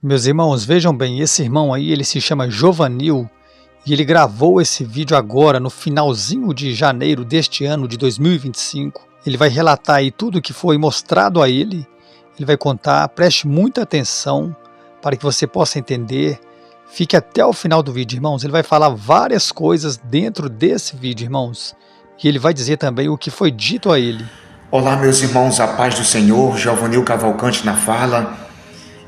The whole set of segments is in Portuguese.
Meus irmãos, vejam bem, esse irmão aí, ele se chama Jovanil e ele gravou esse vídeo agora, no finalzinho de janeiro deste ano de 2025. Ele vai relatar aí tudo o que foi mostrado a ele, ele vai contar, preste muita atenção para que você possa entender. Fique até o final do vídeo, irmãos, ele vai falar várias coisas dentro desse vídeo, irmãos, e ele vai dizer também o que foi dito a ele. Olá, meus irmãos, a paz do Senhor, Jovanil Cavalcante na fala.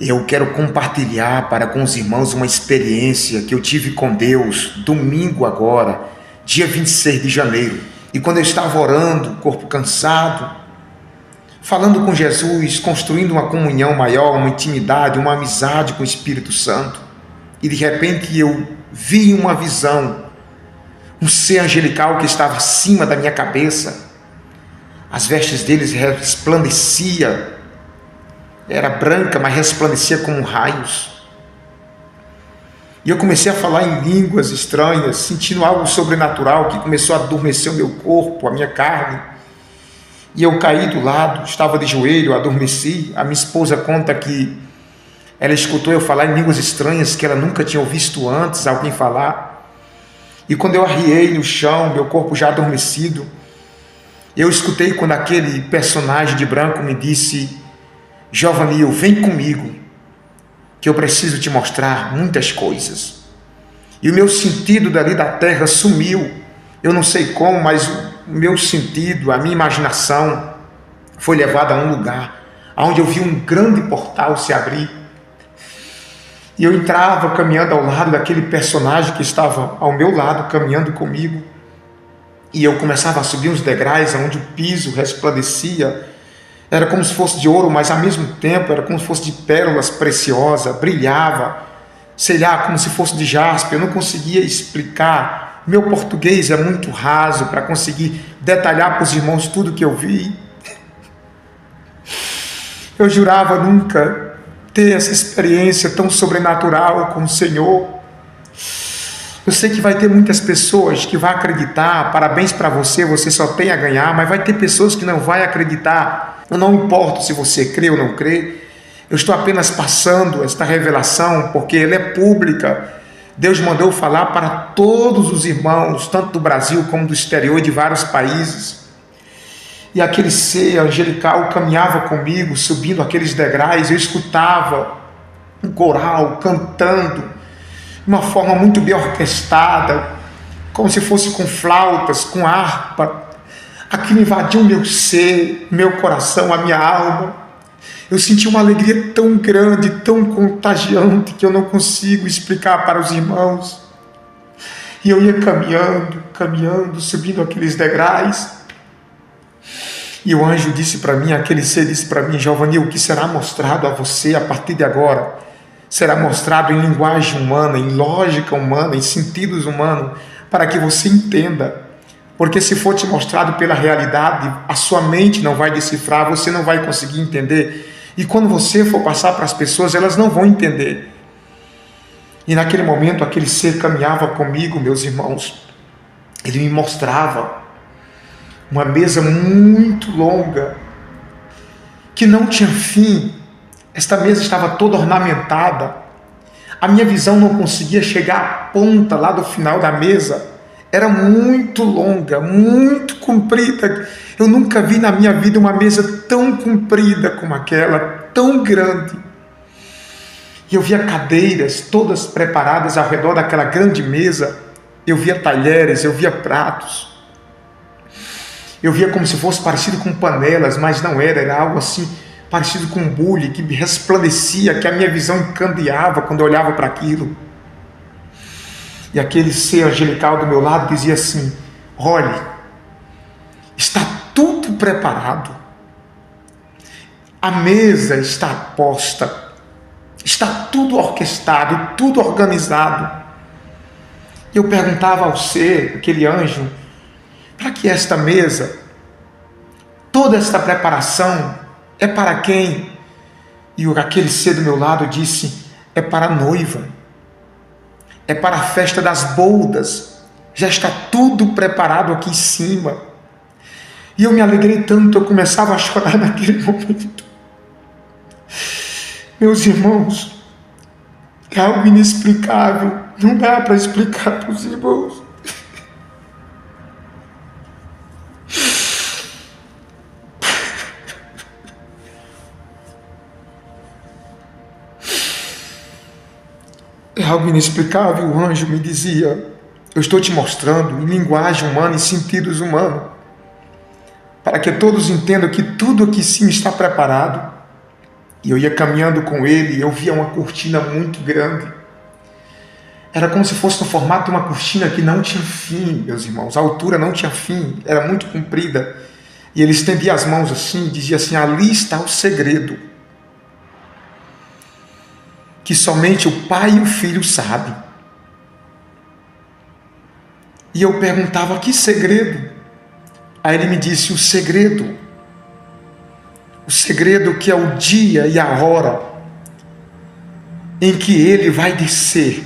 Eu quero compartilhar para com os irmãos uma experiência que eu tive com Deus domingo agora, dia 26 de janeiro. E quando eu estava orando, corpo cansado, falando com Jesus, construindo uma comunhão maior, uma intimidade, uma amizade com o Espírito Santo, e de repente eu vi uma visão, um ser angelical que estava acima da minha cabeça. As vestes deles resplandeciam, era branca, mas resplandecia como raios. E eu comecei a falar em línguas estranhas, sentindo algo sobrenatural que começou a adormecer o meu corpo, a minha carne. E eu caí do lado, estava de joelho, adormeci. A minha esposa conta que ela escutou eu falar em línguas estranhas que ela nunca tinha visto antes alguém falar. E quando eu arriei no chão, meu corpo já adormecido, eu escutei quando aquele personagem de branco me disse: Jovanil, vem comigo, que eu preciso te mostrar muitas coisas. E o meu sentido dali da terra sumiu. Eu não sei como, mas o meu sentido, a minha imaginação foi levada a um lugar onde eu vi um grande portal se abrir. E eu entrava caminhando ao lado daquele personagem que estava ao meu lado, caminhando comigo. E eu começava a subir uns degraus onde o piso resplandecia. Era como se fosse de ouro, mas ao mesmo tempo era como se fosse de pérolas preciosas, brilhava, sei lá, como se fosse de jaspe. Eu não conseguia explicar. Meu português é muito raso para conseguir detalhar para os irmãos tudo que eu vi. Eu jurava nunca ter essa experiência tão sobrenatural com o Senhor. Eu sei que vai ter muitas pessoas que vão acreditar, parabéns para você, você só tem a ganhar, mas vai ter pessoas que não vão acreditar. Eu não importo se você crê ou não crê, eu estou apenas passando esta revelação porque ela é pública. Deus mandou falar para todos os irmãos, tanto do Brasil como do exterior e de vários países. E aquele ser angelical caminhava comigo, subindo aqueles degraus, eu escutava um coral cantando de uma forma muito bem orquestrada, como se fosse com flautas, com harpa. Aquilo invadiu o meu ser, meu coração, a minha alma. Eu senti uma alegria tão grande, tão contagiante, que eu não consigo explicar para os irmãos. E eu ia caminhando, subindo aqueles degraus. E o anjo disse para mim, aquele ser disse para mim: Jovanil, o que será mostrado a você a partir de agora será mostrado em linguagem humana, em lógica humana, em sentidos humanos, para que você entenda. Porque se for te mostrado pela realidade, a sua mente não vai decifrar, você não vai conseguir entender. E quando você for passar para as pessoas, elas não vão entender. E naquele momento, aquele ser caminhava comigo, meus irmãos. Ele me mostrava uma mesa muito longa, que não tinha fim. Esta mesa estava toda ornamentada. A minha visão não conseguia chegar à ponta lá do final da mesa. Era muito longa, muito comprida. Eu nunca vi na minha vida uma mesa tão comprida como aquela, tão grande. E eu via cadeiras todas preparadas ao redor daquela grande mesa. Eu via talheres, eu via pratos. Eu via como se fosse parecido com panelas, mas não era, era algo assim, parecido com um bule, que resplandecia, que a minha visão encandeava quando eu olhava para aquilo. E aquele ser angelical do meu lado dizia assim: olhe, está tudo preparado, a mesa está posta, está tudo orquestrado, tudo organizado. Eu perguntava ao ser, aquele anjo, para que esta mesa, toda esta preparação, é para quem? E aquele ser do meu lado disse: é para a noiva. É para a festa das bodas, já está tudo preparado aqui em cima. E eu me alegrei tanto, eu começava a chorar naquele momento. Meus irmãos, É algo inexplicável. Não dá para explicar para os irmãos. É algo inexplicável. O anjo me dizia: eu estou te mostrando em linguagem humana e sentidos humanos, para que todos entendam que tudo aqui sim está preparado. E eu ia caminhando com ele e eu via uma cortina muito grande. Era como se fosse no formato de uma cortina que não tinha fim, meus irmãos. A altura não tinha fim, era muito comprida. E ele estendia as mãos assim e dizia assim: ali está o segredo, que somente o Pai e o Filho sabem. E eu perguntava: que segredo? Aí ele me disse: o segredo que é o dia e a hora em que ele vai descer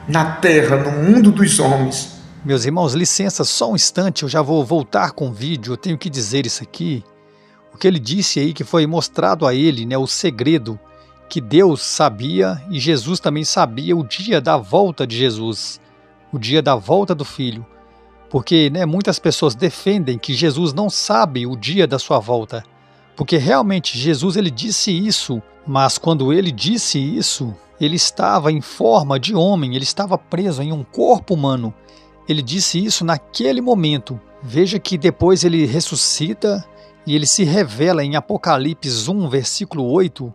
na terra, no mundo dos homens. Meus irmãos, licença só um instante, eu já vou voltar com o vídeo, eu tenho que dizer isso aqui. O que ele disse aí, que foi mostrado a ele, né, o segredo que Deus sabia e Jesus também sabia, o dia da volta de Jesus, o dia da volta do Filho. Porque, né, muitas pessoas defendem que Jesus não sabe o dia da sua volta. Porque realmente Jesus ele disse isso, mas quando ele disse isso, ele estava em forma de homem, ele estava preso em um corpo humano. Ele disse isso naquele momento. Veja que depois ele ressuscita e ele se revela em Apocalipse 1, versículo 8,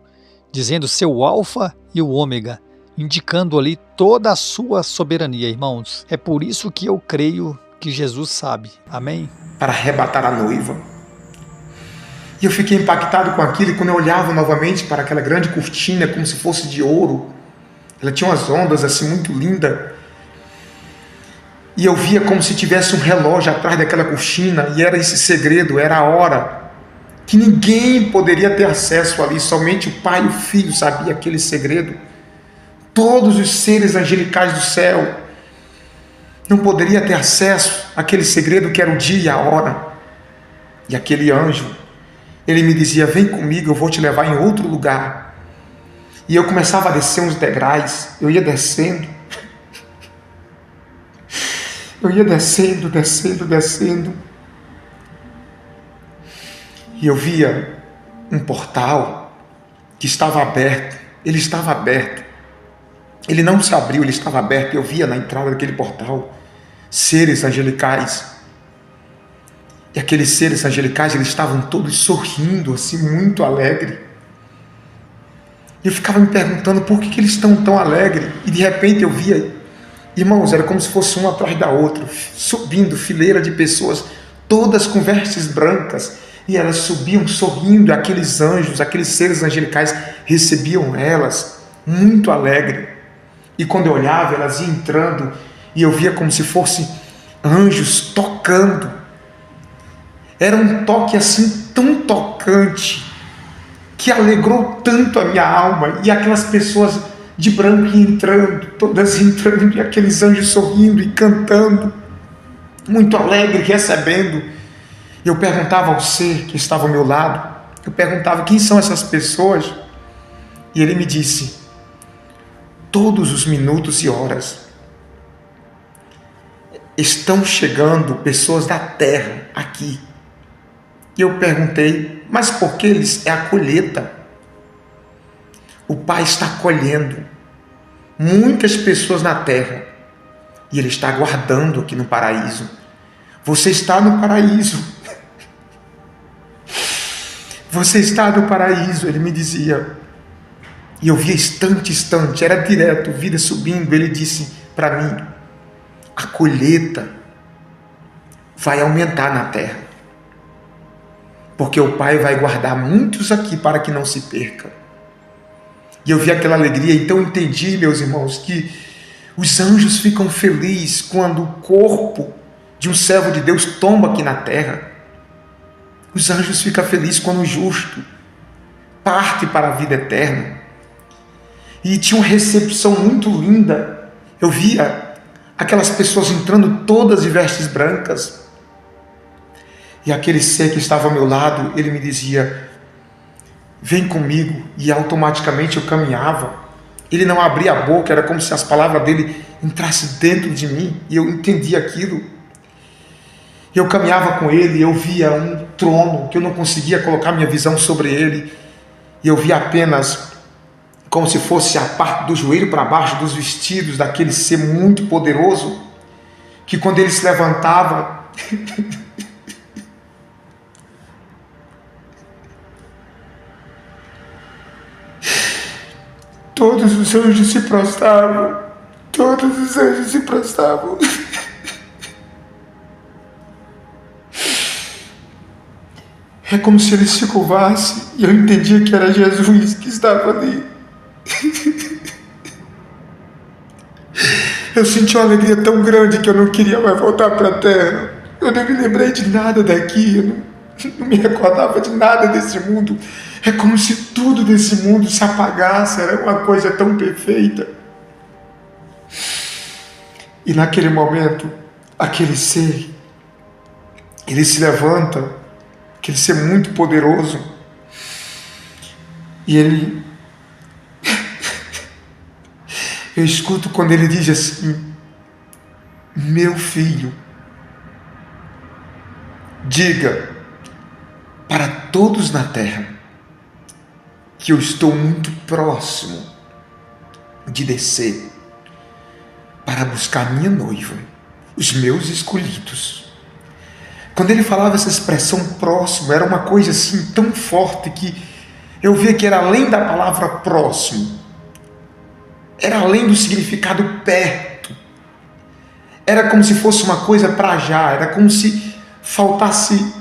dizendo ser o Alfa e o Ômega, indicando ali toda a sua soberania, irmãos. É por isso que eu creio que Jesus sabe. Amém? Para arrebatar a noiva. E eu fiquei impactado com aquilo, e quando eu olhava novamente para aquela grande cortina, como se fosse de ouro, ela tinha umas ondas assim muito lindas, e eu via como se tivesse um relógio atrás daquela cortina, e era esse segredo, era a hora, que ninguém poderia ter acesso ali, somente o Pai e o Filho sabiam aquele segredo. Todos os seres angelicais do céu não poderiam ter acesso àquele segredo que era o dia e a hora. E aquele anjo, ele me dizia: vem comigo, eu vou te levar em outro lugar. E eu começava a descer uns degraus, eu ia descendo. Eu ia descendo. E eu via um portal que estava aberto. Ele estava aberto. Ele não se abriu, ele estava aberto. Eu via na entrada daquele portal seres angelicais. E aqueles seres angelicais, eles estavam todos sorrindo, assim, muito alegre. E eu ficava me perguntando por que eles estão tão alegres. E de repente eu via, irmãos, era como se fosse um atrás da outra, subindo fileira de pessoas, todas com vestes brancas. E elas subiam sorrindo, e aqueles anjos, aqueles seres angelicais recebiam elas, muito alegre. E quando eu olhava, elas iam entrando, e eu via como se fossem anjos tocando. Era um toque assim tão tocante, que alegrou tanto a minha alma. E aquelas pessoas de branco entrando, todas entrando, e aqueles anjos sorrindo e cantando, muito alegre, recebendo. E eu perguntava ao ser que estava ao meu lado, eu perguntava: quem são essas pessoas? E ele me disse: todos os minutos e horas estão chegando pessoas da terra aqui. E eu perguntei: mas por que eles? É a colheita. O Pai está colhendo muitas pessoas na terra e Ele está guardando aqui no paraíso. Você está no paraíso. Você está no paraíso, ele me dizia. E eu via instante, era direto, vida subindo. Ele disse para mim: a colheita vai aumentar na terra, porque o Pai vai guardar muitos aqui para que não se perca. E eu vi aquela alegria, então eu entendi, meus irmãos, que os anjos ficam felizes quando o corpo de um servo de Deus tomba aqui na terra. Os anjos ficam felizes quando o justo parte para a vida eterna. E tinha uma recepção muito linda. Eu via aquelas pessoas entrando todas de vestes brancas. E aquele ser que estava ao meu lado, ele me dizia: vem comigo. E automaticamente eu caminhava. Ele não abria a boca, era como se as palavras dele entrassem dentro de mim, e eu entendia aquilo. Eu caminhava com ele, eu via um trono, que eu não conseguia colocar minha visão sobre ele, e eu via apenas como se fosse a parte do joelho para baixo dos vestidos daquele ser muito poderoso, que quando ele se levantava, todos os anjos se prostravam, todos os anjos se prostravam. É como se ele se curvasse, e eu entendia que era Jesus que estava ali. Eu senti uma alegria tão grande que eu não queria mais voltar para a terra. Eu não me lembrei de nada daqui, eu não me recordava de nada desse mundo. É como se tudo desse mundo se apagasse, era uma coisa tão perfeita. E naquele momento, aquele ser, ele se levanta, aquele ser muito poderoso, e ele... Eu escuto quando ele diz assim: meu filho, diga para todos na terra que eu estou muito próximo de descer para buscar minha noiva, os meus escolhidos. Quando ele falava essa expressão próximo, era uma coisa assim tão forte que eu via que era além da palavra próximo, era além do significado perto, era como se fosse uma coisa para já, era como se faltasse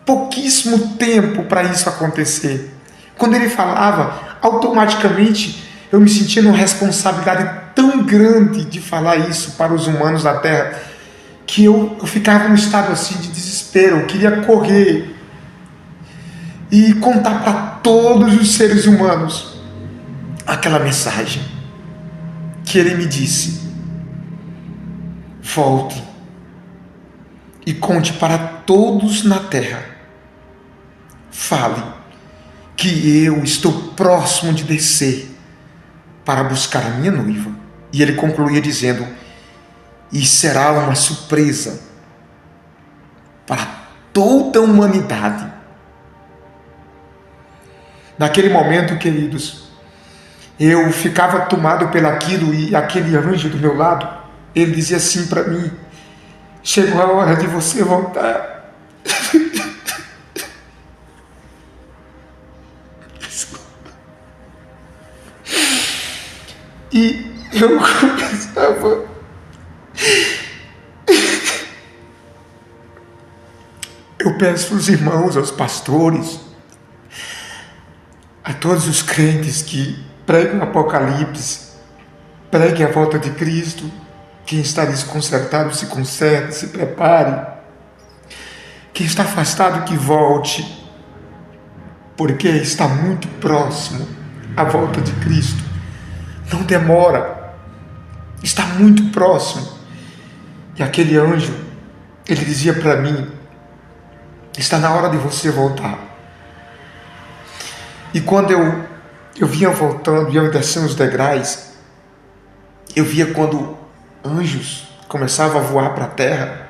pouquíssimo tempo para isso acontecer. Quando ele falava, automaticamente eu me sentia numa responsabilidade tão grande de falar isso para os humanos da terra, que eu ficava num estado assim de desespero. Eu queria correr e contar para todos os seres humanos aquela mensagem que ele me disse: volte e conte para todos na terra, fale que eu estou próximo de descer para buscar a minha noiva. E ele concluía dizendo: e será uma surpresa para toda a humanidade. Naquele momento, queridos, eu ficava tomado pelaquilo, e aquele anjo do meu lado, ele dizia assim para mim: chegou a hora de você voltar. E eu começava eu peço aos irmãos, aos pastores, a todos os crentes que preguem o Apocalipse, preguem a volta de Cristo. Quem está desconcertado, se conserte, se prepare. Quem está afastado, que volte, porque está muito próximo a volta de Cristo. Não demora, está muito próximo. E aquele anjo, ele dizia para mim: está na hora de você voltar. E quando eu vinha voltando, ia descendo os degraus, eu via quando anjos começavam a voar para a terra,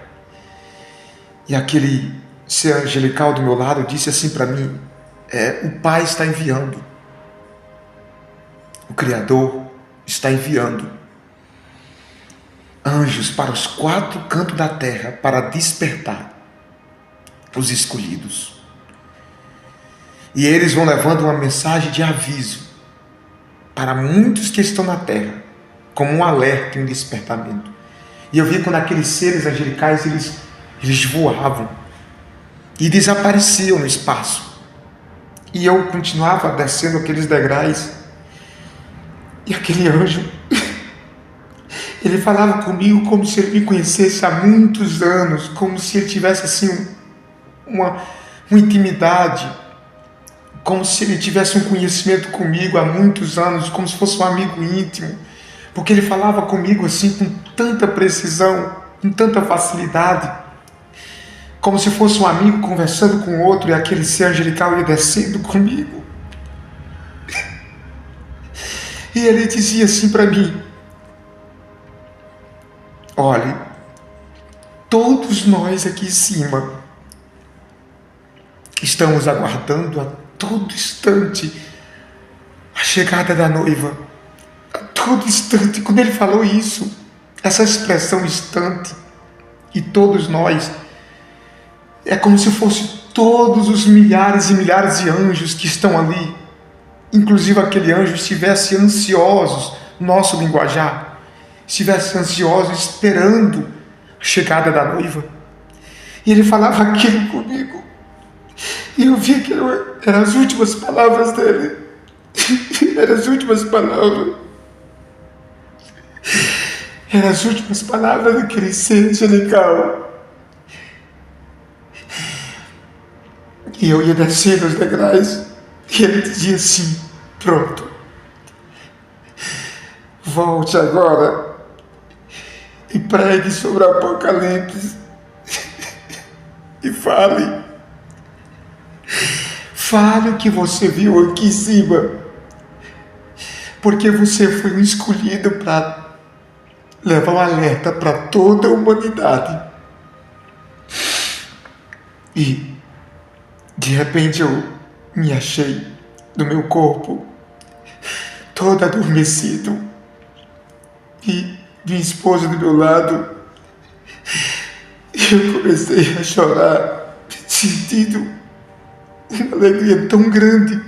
e aquele ser angelical do meu lado disse assim para mim: o Pai está enviando, o Criador está enviando anjos para os 4 cantos da terra para despertar os escolhidos. E eles vão levando uma mensagem de aviso para muitos que estão na terra, como um alerta e um despertamento. E eu vi quando aqueles seres angelicais, eles voavam e desapareciam no espaço. E eu continuava descendo aqueles degraus, e aquele anjo, ele falava comigo como se ele me conhecesse há muitos anos, como se ele tivesse assim uma intimidade, como se ele tivesse um conhecimento comigo há muitos anos, como se fosse um amigo íntimo, porque ele falava comigo assim com tanta precisão, com tanta facilidade, como se fosse um amigo conversando com outro, e aquele ser angelical ia descendo comigo. E ele dizia assim para mim: olhe, todos nós aqui em cima estamos aguardando a todo instante a chegada da noiva. A todo instante. Quando ele falou isso, essa expressão instante, e todos nós, é como se fosse todos os milhares e milhares de anjos que estão ali, inclusive aquele anjo estivesse ansiosos, nosso linguajar, estivesse ansioso esperando a chegada da noiva. E ele falava aquilo comigo, e eu vi que eram as últimas palavras dele. Eram as últimas palavras. Eram as últimas palavras daquele ser angelical. E eu ia descendo os degraus, e ele dizia assim: pronto, volte agora e pregue sobre o Apocalipse e fale o que você viu aqui em cima, porque você foi um escolhido para levar um alerta para toda a humanidade. E de repente eu me achei no meu corpo todo adormecido, e minha esposa do meu lado, e eu comecei a chorar, sentindo uma alegria tão grande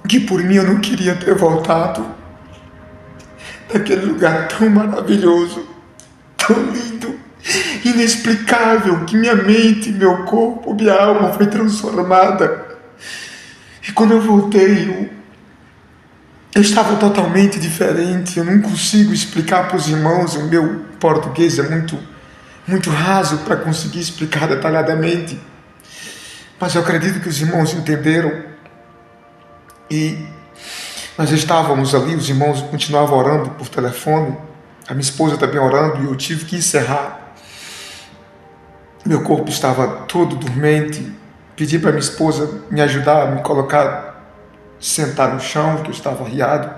que por mim eu não queria ter voltado daquele lugar tão maravilhoso, tão lindo, inexplicável, que minha mente, meu corpo, minha alma foi transformada. E quando eu voltei, eu estava totalmente diferente. Eu não consigo explicar para os irmãos, o meu português é muito raso para conseguir explicar detalhadamente, mas eu acredito que os irmãos entenderam. E nós estávamos ali, os irmãos continuavam orando por telefone, a minha esposa também orando, e eu tive que encerrar. Meu corpo estava todo dormente. Pedi para minha esposa me ajudar a me colocar, sentar no chão, que eu estava arriado.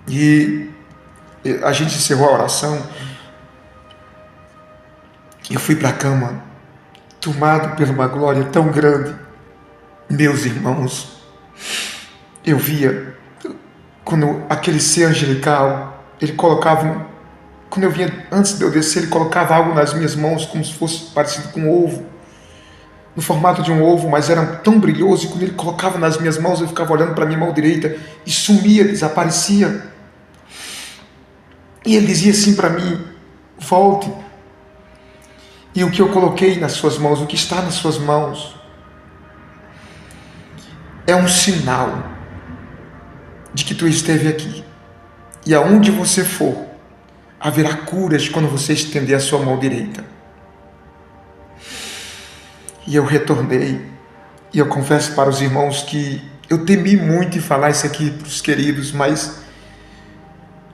E a gente encerrou a oração. Eu fui para a cama, tomado por uma glória tão grande. Meus irmãos, eu via quando aquele ser angelical, ele colocava, quando eu vinha, antes de eu descer, ele colocava algo nas minhas mãos, como se fosse parecido com um ovo, no formato de um ovo, mas era tão brilhoso, e quando ele colocava nas minhas mãos, eu ficava olhando para a minha mão direita, e sumia, desaparecia. E ele dizia assim para mim: volte. E o que eu coloquei nas suas mãos, o que está nas suas mãos, é um sinal de que tu esteve aqui. E aonde você for, haverá curas quando você estender a sua mão direita. E eu retornei, e eu confesso para os irmãos que eu temi muito em falar isso aqui para os queridos, mas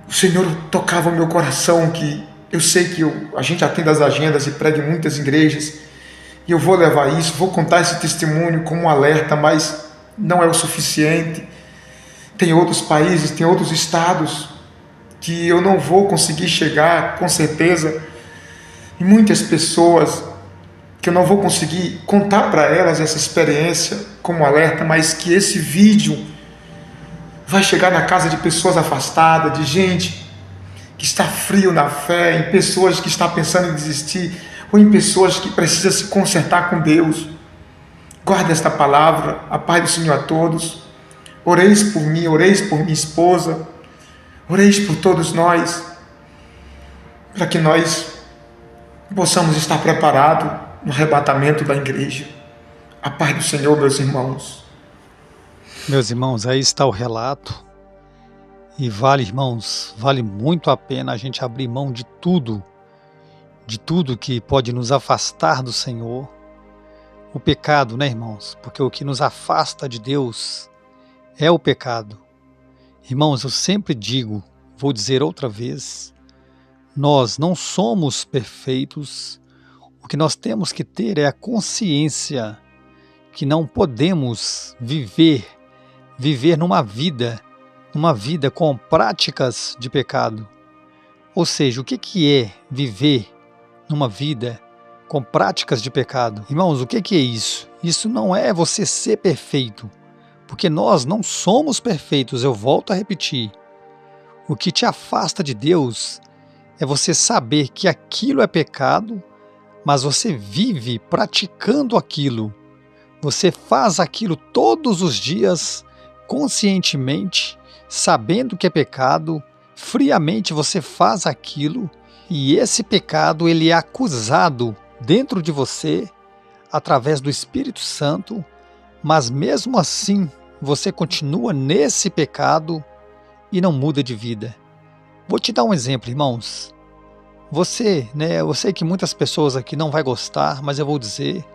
o Senhor tocava o meu coração, que eu sei que a gente atende as agendas e prega em muitas igrejas, e eu vou levar isso, vou contar esse testemunho como um alerta, mas não é o suficiente. Tem outros países, tem outros estados que eu não vou conseguir chegar, com certeza, e muitas pessoas que eu não vou conseguir contar para elas essa experiência como alerta, mas que esse vídeo vai chegar na casa de pessoas afastadas, de gente que está frio na fé, em pessoas que estão pensando em desistir, ou em pessoas que precisam se consertar com Deus. Guarde esta palavra. A paz do Senhor a todos. Oreis por mim, oreis por minha esposa, oreis por todos nós, para que nós possamos estar preparados no arrebatamento da igreja. A paz do Senhor, meus irmãos. Meus irmãos, aí está o relato. E vale, irmãos, vale muito a pena a gente abrir mão de tudo que pode nos afastar do Senhor. O pecado, né, irmãos? Porque o que nos afasta de Deus é o pecado. Irmãos, eu sempre digo, vou dizer outra vez, nós não somos perfeitos. O que nós temos que ter é a consciência que não podemos viver viver numa vida com práticas de pecado. Ou seja, o que é viver numa vida com práticas de pecado? Irmãos, o que é isso? Isso não é você ser perfeito, porque nós não somos perfeitos, eu volto a repetir. O que te afasta de Deus é você saber que aquilo é pecado, mas você vive praticando aquilo. Você faz aquilo todos os dias, conscientemente, sabendo que é pecado, friamente você faz aquilo, e esse pecado ele é acusado dentro de você, através do Espírito Santo, mas mesmo assim você continua nesse pecado e não muda de vida. Vou te dar um exemplo, irmãos. Você, eu sei que muitas pessoas aqui não vai gostar, mas eu vou dizer.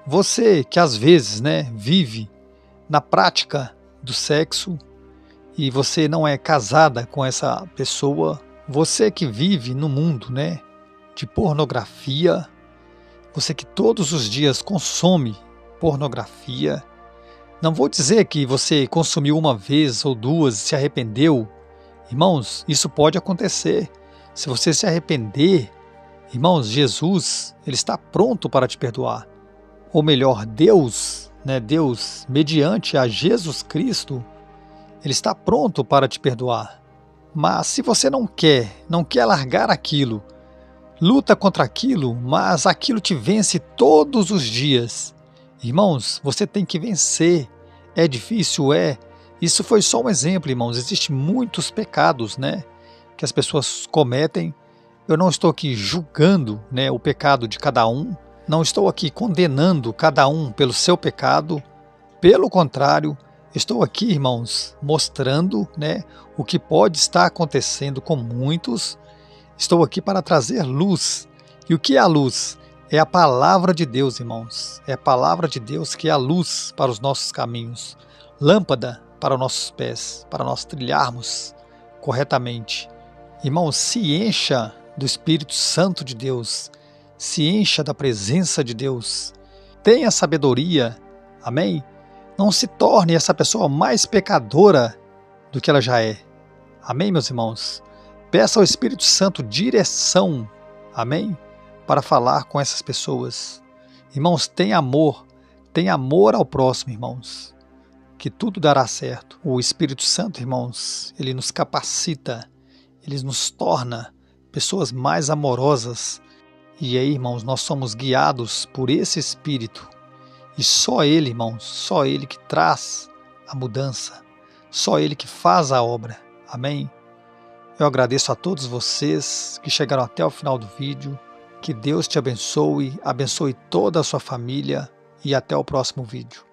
Você que às vezes, vive na prática do sexo e você não é casada com essa pessoa, você que vive no mundo, de pornografia, você que todos os dias consome pornografia. Não vou dizer que você consumiu uma vez ou duas e se arrependeu. Irmãos, isso pode acontecer. Se você se arrepender, irmãos, Jesus, ele está pronto para te perdoar. Ou melhor, Deus, Deus, mediante a Jesus Cristo, ele está pronto para te perdoar. Mas se você não quer largar aquilo, luta contra aquilo, mas aquilo te vence todos os dias. Irmãos, você tem que vencer. É difícil? É. Isso foi só um exemplo, irmãos. Existem muitos pecados, que as pessoas cometem. Eu não estou aqui julgando, o pecado de cada um. Não estou aqui condenando cada um pelo seu pecado. Pelo contrário, estou aqui, irmãos, mostrando, o que pode estar acontecendo com muitos. Estou aqui para trazer luz. E o que é a luz? É a palavra de Deus, irmãos. É a palavra de Deus que é a luz para os nossos caminhos. Lâmpada para os nossos pés, para nós trilharmos corretamente. Irmãos, se encha do Espírito Santo de Deus. Se encha da presença de Deus. Tenha sabedoria. Amém? Não se torne essa pessoa mais pecadora do que ela já é. Amém, meus irmãos? Peça ao Espírito Santo direção. Amém? Para falar com essas pessoas. Irmãos, tenha amor ao próximo, irmãos, que tudo dará certo. O Espírito Santo, irmãos, ele nos capacita, ele nos torna pessoas mais amorosas, e aí, irmãos, nós somos guiados por esse Espírito, e só ele, irmãos, só ele que traz a mudança, só ele que faz a obra. Amém? Eu agradeço a todos vocês que chegaram até o final do vídeo. Que Deus te abençoe toda a sua família e até o próximo vídeo.